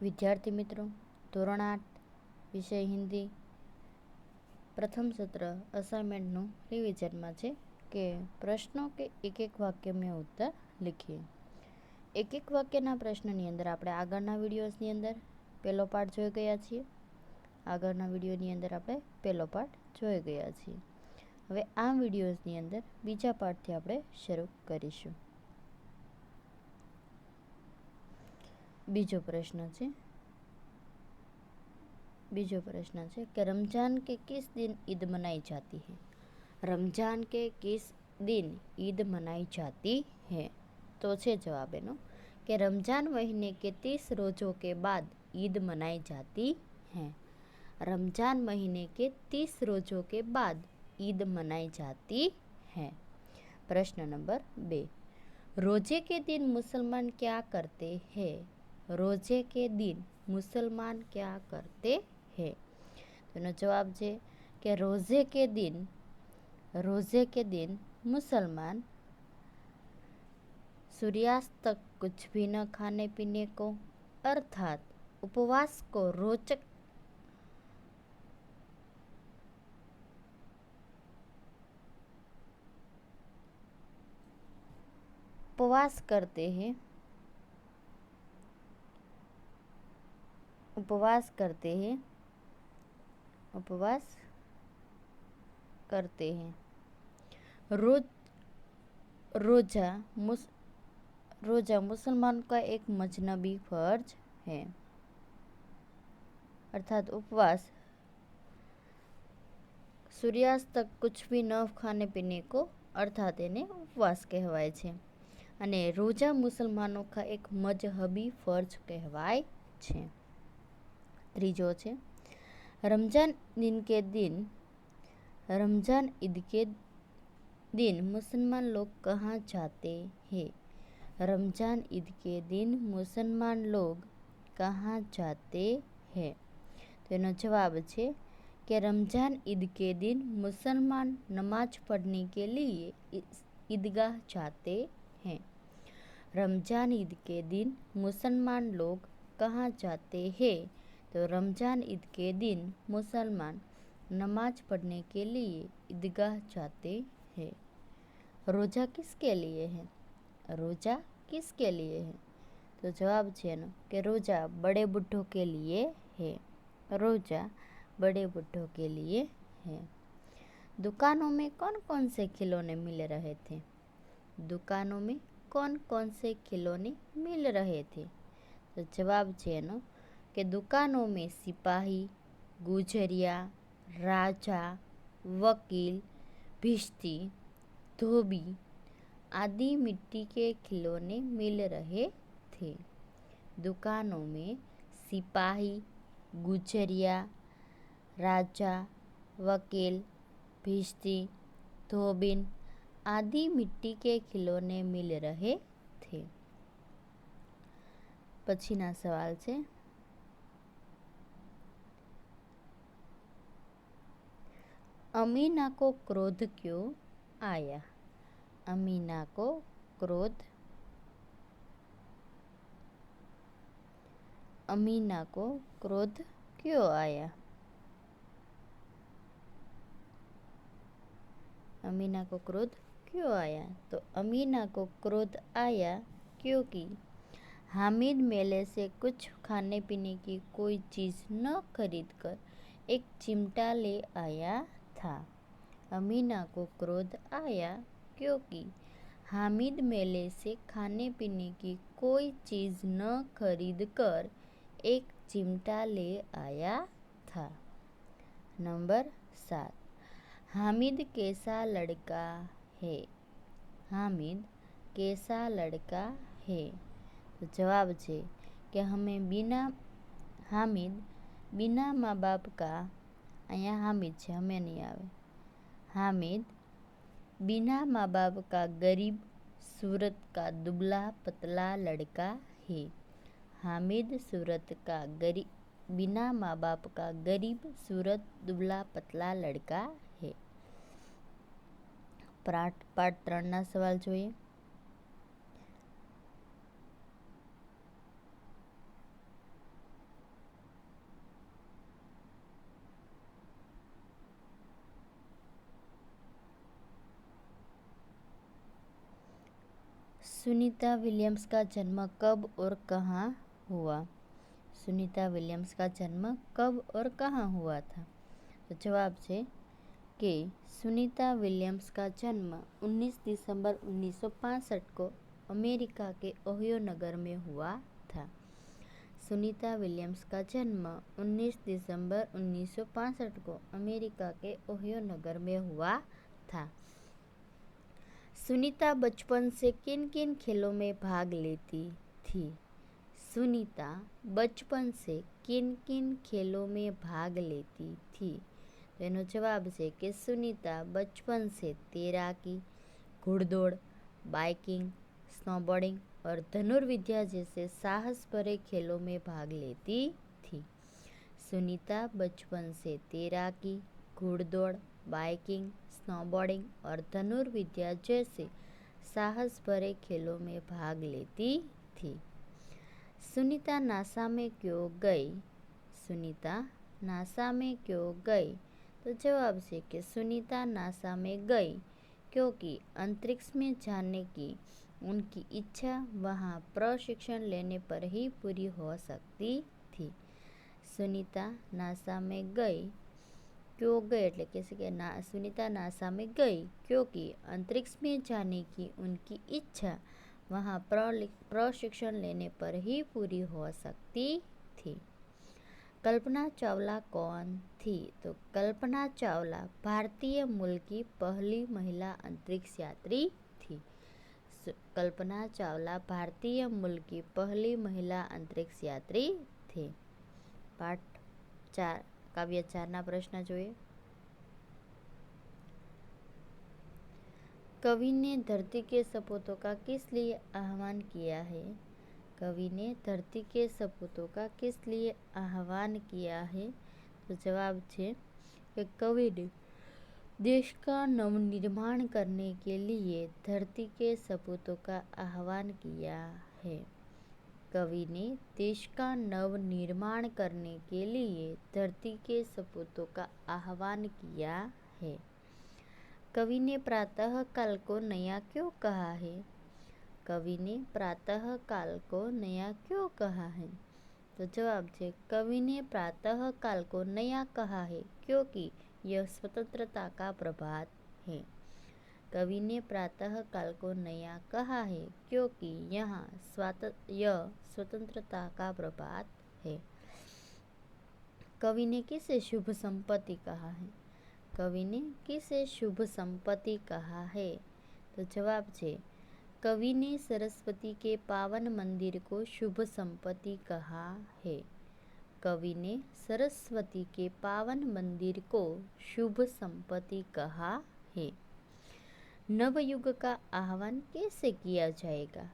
વિદ્યાર્થી મિત્રો, ધોરણ 8 વિષય હિન્દી પ્રથમ સત્ર અસાઇનમેન્ટનું રિવિઝનમાં છે કે પ્રશ્નો કે એક વાક્ય મેં ઉત્તર લખીએ. એક વાક્યના પ્રશ્નની અંદર આપણે આગળના વિડીયોઝની અંદર પહેલો પાર્ટ જોઈ ગયા છીએ. આગળના વિડીયોની અંદર આપણે પહેલો પાર્ટ જોઈ ગયા છીએ. હવે આ વિડીયોઝની અંદર બીજા પાર્ટથી આપણે શરૂ કરીશું. બીજો પ્રશ્ન છે कि रमजान के किस दिन ईद मनाई जाती है. रमजान के किस दिन ईद मनाई जाती है. तो छे जवाब एनो कि रमजान महीने के 30 रोज़ों के बाद ईद मनाई जाती है. रमजान महीने के 30 रोज़ों के बाद ईद मनाई जाती है. प्रश्न नंबर 2. रोजे के दिन मुसलमान क्या करते हैं. रोजे के दिन मुसलमान क्या करते हैं. तो जवाब है कि रोजे के दिन मुसलमान सूर्यास्त तक कुछ भी न खाने पीने को अर्थात उपवास को रोचक उपवास करते हैं. उपवास करते हैं. रोजा मुसलमान का एक मजनबी फर्ज है. अर्थात उपवास सूर्यास्त तक कुछ भी न खाने पीने को अर्थात इन्हें उपवास कहवाय छे. अने रोजा मुसलमानों का एक मजहबी फर्ज कहवाय छे. त्रीजो छे रमजान ईद के दिन मुसलमान लोग कहाँ जाते हैं. रमजान ईद के दिन मुसलमान लोग कहाँ जाते हैं. तो एनो जवाब है कि रमजान ईद के दिन मुसलमान नमाज पढ़ने के लिए ईदगाह जाते हैं. रमजान ईद के दिन मुसलमान लोग कहाँ जाते हैं. तो रमजान ईद के दिन मुसलमान नमाज पढ़ने के लिए ईदगाह जाते हैं. रोज़ा किसके लिए है. रोज़ा किसके लिए है. तो जवाब है कि रोज़ा बड़े बुढ़ों के लिए है. रोज़ा बड़े बुढ़ों के लिए है. दुकानों में कौन कौन से खिलौने मिल रहे थे. दुकानों में कौन कौन से खिलौने मिल रहे थे. तो जवाब है कि दुकानों में सिपाही, गुजरिया, राजा, वकील, भिश्ती, धोबी आदि मिट्टी के खिलौने मिल रहे थे. दुकानों में सिपाही, गुजरिया, राजा, वकील, भिश्ती, धोबिन आदि मिट्टी के खिलौने मिल रहे थे. पछीना सवाल है अमीना को क्रोध क्यों आया. अमीना को क्रोध क्यों आया. अमीना को क्रोध क्यों आया. तो अमीना को क्रोध आया क्योंकि हामिद मेले से कुछ खाने पीने की कोई चीज़ न खरीद कर एक चिमटा ले आया था. अमीना को क्रोध आया क्योंकि हामिद मेले से खाने पीने की कोई चीज़ न खरीद कर एक चिमटा ले आया था. नंबर 7. हामिद कैसा लड़का है. हामिद कैसा लड़का है. तो जवाब है कि हामिद बिना माँ बाप का अँ हामिद है हमें नहीं आवे. हामिद बिना माँ बाप का गरीब सूरत का दुबला पतला लड़का है. हामिद सूरत का बिना माँ बाप का गरीब सूरत दुबला पतला लड़का है. पार्ट 3 सवाल જોઈએ. सुनीता विलियम्स का जन्म कब और कहाँ हुआ? सुनीता विलियम्स का जन्म कब और कहाँ हुआ था? तो जवाब है कि सुनीता विलियम्स का जन्म 19 दिसंबर 1965 को अमेरिका के ओहियो नगर में हुआ था। सुनीता विलियम्स का जन्म 19 दिसंबर 1965 को अमेरिका के ओहियो नगर में हुआ था। सुनीता बचपन से किन किन खेलों में भाग लेती थी? सुनीता बचपन से किन किन खेलों में भाग लेती थी? तो एनो जवाब है कि सुनीता बचपन से तैराकी, घुड़दौड़, बाइकिंग, स्नोबोर्डिंग और धनुर्विद्या जैसे साहस भरे खेलों में भाग लेती थी। सुनीता बचपन से तैराकी, घुड़दौड़, बाइकिंग, स्नोबोर्डिंग और धनुर्विद्या जैसे साहस भरे खेलों में भाग लेती थी। सुनीता नासा में क्यों गई? सुनीता नासा में क्यों गई? तो जवाब है कि सुनीता नासा में गई क्योंकि अंतरिक्ष में जाने की उनकी इच्छा वहां प्रशिक्षण लेने पर ही पूरी हो सकती थी। सुनीता नासा में गई क्यों गई એટલે કે सुनीता नासा में गई क्योंकि अंतरिक्ष में जाने की उनकी इच्छा वहाँ प्रशिक्षण लेने पर ही पूरी हो सकती थी। कल्पना चावला कौन थी? तो कल्पना चावला भारतीय मूल की पहली महिला अंतरिक्ष यात्री थी। कल्पना चावला भारतीय मूल की पहली महिला अंतरिक्ष यात्री थी। पाठ 4 काव्य 4 प्रश्न જોઈએ। कवि ने धरती के सपूतों का किस लिए आह्वान किया है? कवि ने धरती के सपूतों का किस लिए आह्वान किया है? तो जवाब है कि कवि ने देश का नवनिर्माण करने के लिए धरती के सपूतों का आह्वान किया है। कवि ने देश का नवनिर्माण करने के लिए धरती के सपूतों का आह्वान किया है। कवि ने प्रातः काल को नया क्यों कहा है? कवि ने प्रातः काल को नया क्यों कहा है? तो जवाब है कवि ने प्रातः काल को नया कहा है क्योंकि यह स्वतंत्रता का प्रभात है। कवि ने प्रातः काल को नया कहा है क्योंकि यह स्वतंत्रता का प्रभात है। कवि ने किसे शुभ संपत्ति कहा है? कवि ने किसे शुभ संपत्ति कहा है? तो जवाब है कवि ने सरस्वती के पावन मंदिर को शुभ संपत्ति कहा है। कवि ने सरस्वती के पावन मंदिर को शुभ संपत्ति कहा है। नवयुग का आह्वान कैसे किया जाएगा?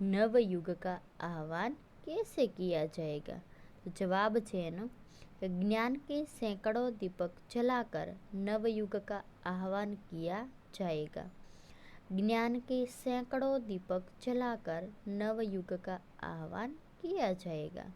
नवयुग का आह्वान कैसे किया जाएगा? तो जवाब है ना, ज्ञान के सैकड़ों दीपक जलाकर नवयुग का आह्वान किया जाएगा। ज्ञान के सैकड़ों दीपक जलाकर नवयुग का आह्वान किया जाएगा।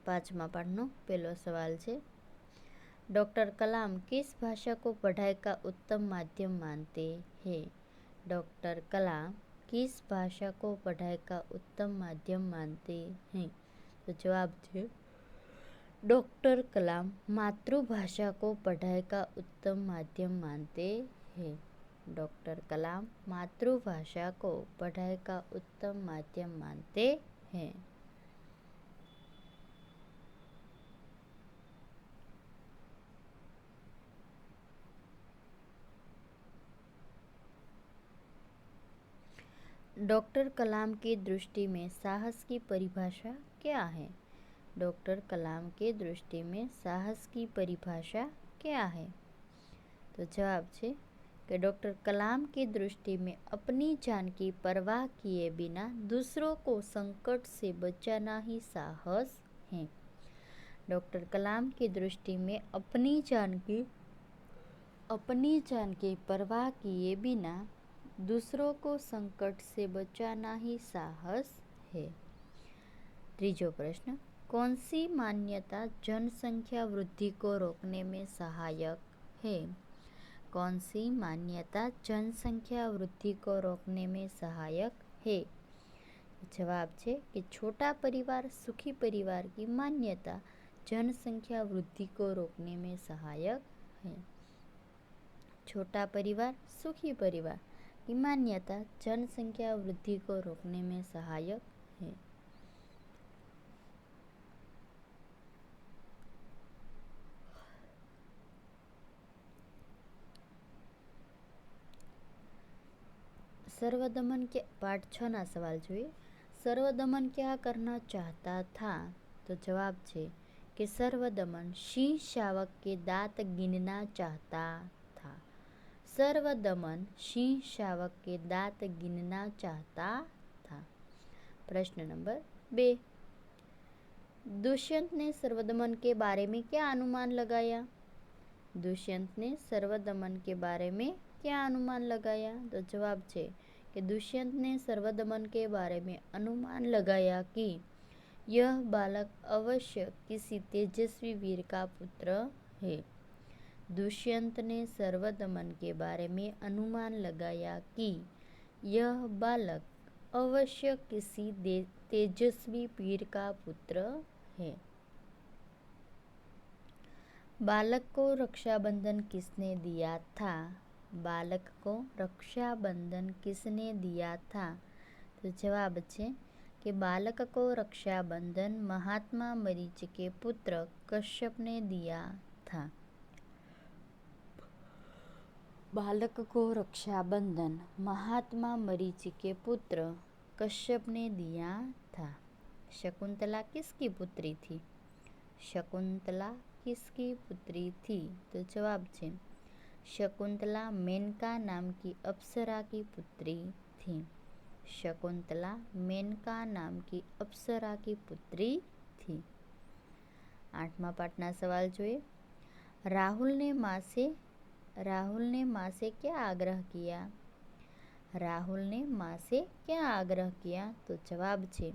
5मा पाठનો पहलो सवाल है, डॉक्टर कलाम किस भाषा को पढ़ाई का उत्तम माध्यम मानते हैं? डॉक्टर कलाम किस भाषा को पढ़ाई का उत्तम माध्यम मानते हैं? तो जवाब है डॉक्टर कलाम मातृभाषा को पढ़ाई का उत्तम माध्यम मानते हैं। डॉक्टर कलाम मातृभाषा को पढ़ाई का उत्तम माध्यम मानते हैं। डॉक्टर कलाम की दृष्टि में साहस की परिभाषा क्या है? डॉक्टर कलाम की दृष्टि में साहस की परिभाषा क्या है? तो जवाब है कि डॉक्टर कलाम की दृष्टि में अपनी जान की परवाह किए बिना दूसरों को संकट से बचाना ही साहस है। डॉक्टर कलाम की दृष्टि में अपनी जान की परवाह किए बिना दूसरों को संकट से बचाना ही साहस है। तीजो प्रश्न, कौन सी मान्यता जनसंख्या वृद्धि को रोकने में सहायक है? कौन सी मान्यता जनसंख्या वृद्धि को रोकने में सहायक है? जवाब है कि छोटा परिवार सुखी परिवार की मान्यता जनसंख्या वृद्धि को रोकने में सहायक है। छोटा परिवार सुखी परिवार की मान्यता जनसंख्या वृद्धि को रोकने में सहायक है। सर्वदमन के पाठ 6 ना सवाल જોઈએ। सर्वदमन क्या करना चाहता था? तो जवाब है कि सर्वदमन सिंह शावक के दांत गिनना चाहता था। सर्वदमन सिंह शावक के दांत गिनना चाहता था। प्रश्न नंबर 2, दुष्यंत ने सर्वदमन के बारे में क्या अनुमान लगाया? दुष्यंत ने सर्वदमन के बारे में क्या अनुमान लगाया? तो जवाब है कि दुष्यंत ने सर्वदमन के बारे में अनुमान लगाया कि यह बालक अवश्य किसी तेजस्वी वीर का पुत्र है। दुष्यंत ने सर्वदमन के बारे में अनुमान लगाया कि यह बालक अवश्य किसी तेजस्वी वीर का पुत्र है। बालक को रक्षाबंधन किसने दिया था? बालक को रक्षाबंधन किसने दिया था? तो जवाब है कि बालक को रक्षाबंधन महात्मा मरीचि के पुत्र कश्यप ने दिया था। बालक को रक्षाबंधन महात्मा मरीचि के पुत्र कश्यप ने दिया था। शकुंतला किसकी पुत्री थी? शकुंतला किसकी पुत्री थी? तो जवाब है शकुंतला मेनका नाम की अप्सरा की पुत्री थी। शकुंतला मेनका नाम की अप्सरा की पुत्री थी। 8मा पाठना सवाल જોઈએ। राहुल ने माँ से क्या आग्रह किया? राहुल ने माँ से क्या आग्रह किया? तो जवाब है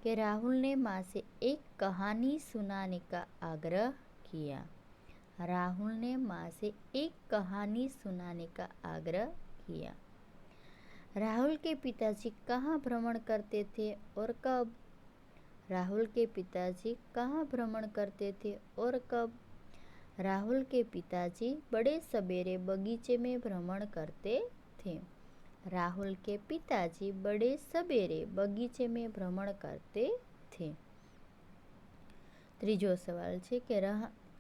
कि राहुल ने माँ से एक कहानी सुनाने का आग्रह किया। राहुल ने माँ से एक कहानी सुनाने का आग्रह किया। राहुल के पिताजी कहाँ भ्रमण करते थे और कब? राहुल के पिताजी कहाँ भ्रमण करते थे और कब? राहुल के पिताजी बड़े सवेरे बगीचे में भ्रमण करते थे। राहुल के पिताजी बड़े सवेरे बगीचे में भ्रमण करते थे। ત્રીજો સવાલ છે કે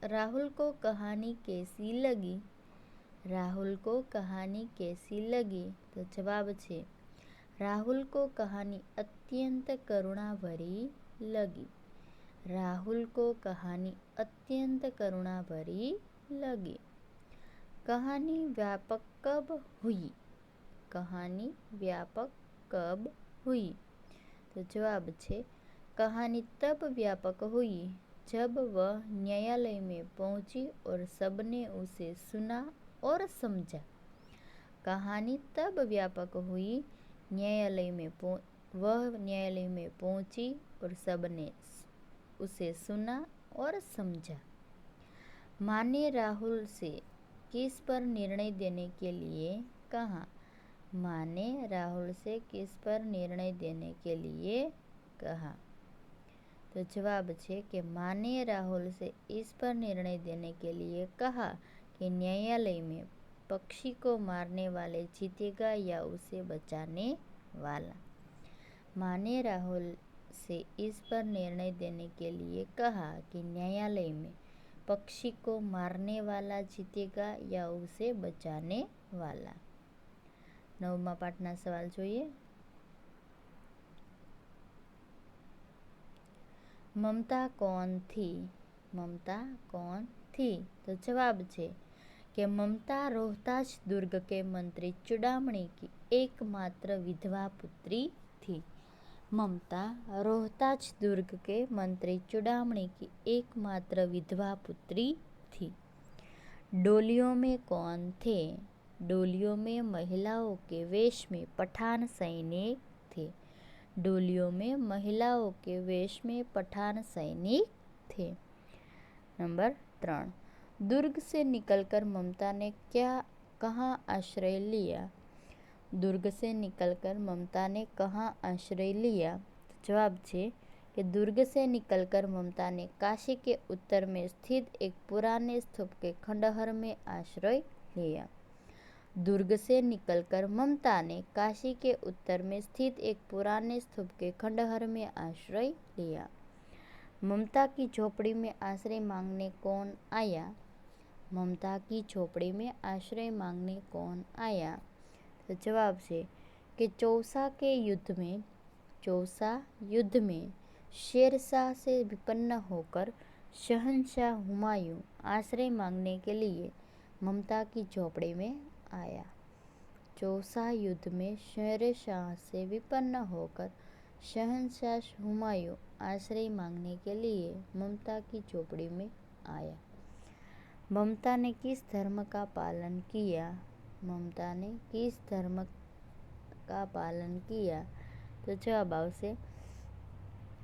राहुल को कहानी कैसी लगी? राहुल को कहानी कैसी लगी? तो जवाब है राहुल को कहानी अत्यंत करुणा भरी लगी। राहुल को कहानी अत्यंत करुणा भरी लगी। कहानी व्यापक कब हुई? कहानी व्यापक कब हुई? तो जवाब है कहानी तब व्यापक हुई जब वह न्यायालय में पहुंची और सबने उसे सुना और समझा। कहानी तब व्यापक हुई वह न्यायालय में पहुंची और सबने उसे सुना और समझा। माँ ने राहुल से किस पर निर्णय देने के लिए कहा? माँ ने राहुल से किस पर निर्णय देने के लिए कहा? तो जवाब है कि माँ ने राहुल से इस पर निर्णय देने के लिए कहा कि न्यायालय में पक्षी को मारने वाले जीतेगा या उसे बचाने वाला। माँ ने राहुल से इस पर निर्णय देने के लिए कहा कि न्यायालय में पक्षी को मारने वाला जीतेगा या उसे बचाने वाला। 9मा पाठना सवाल જોઈએ। ममता कौन थी? ममता कौन थी? तो जवाब है कि ममता रोहतास दुर्ग के मंत्री चूड़ामणि की एकमात्र विधवा पुत्री थी। ममता रोहतास दुर्ग के मंत्री चूड़ामणि की एकमात्र विधवा पुत्री थी। डोलियों में कौन थे? डोलियों में महिलाओं के वेश में पठान सैनिक थे। डोलियों में महिलाओं के वेश में पठान सैनिक थे। नंबर 3, दुर्ग से निकलकर ममता ने क्या कहाँ आश्रय लिया? दुर्ग से निकलकर ममता ने कहाँ आश्रय लिया? जवाब है कि दुर्ग से निकलकर ममता ने काशी के उत्तर में स्थित एक पुराने स्तूप के खंडहर में आश्रय लिया। दुर्ग से निकलकर ममता ने काशी के उत्तर में स्थित एक पुराने स्तूप के खंडहर में आश्रय लिया। ममता की झोपड़ी में आश्रय मांगने कौन आया? ममता की झोपड़ी में आश्रय मांगने कौन आया? तो जवाब है कि चौसा युद्ध में शेरशाह से विपन्न होकर शहंशाह हुमायूं आश्रय मांगने के लिए ममता की झोपड़ी में आया। चौसा युद्ध में शेरशाह से विपन्न होकर शहंशाह हुमायूं आश्रय मांगने के लिए ममता की झोपड़ी में आया। ममता ने किस धर्म का पालन किया? ममता ने किस धर्म का पालन किया? तो जवाब आवश्य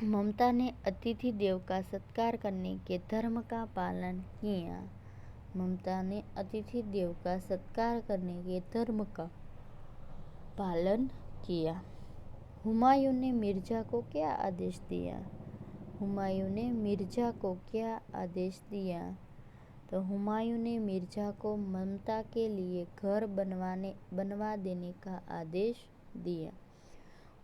ममता ने अतिथि देव का सत्कार करने के धर्म का पालन किया। ममता ने अतिथि देव का सत्कार करने के धर्म का पालन किया। हुमायूं ने मिर्जा को क्या आदेश दिया? हुमायूं ने मिर्जा को क्या आदेश दिया? तो हुमायूं ने मिर्जा को ममता के लिए घर बनवा देने का आदेश दिया।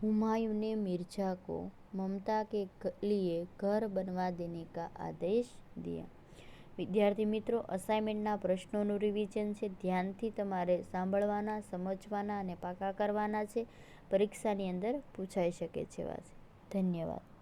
हुमायूं ने मिर्जा को ममता के लिए घर बनवा देने का आदेश दिया। विद्यार्थी मित्रों, असाइनमेंटના પ્રશ્નોનું રિવિઝન છે, ધ્યાનથી તમારે સાંભળવાના, સમજવાના અને પાકા કરવાના છે. પરીક્ષાની અંદર પૂછાઈ શકે છે. ધન્યવાદ.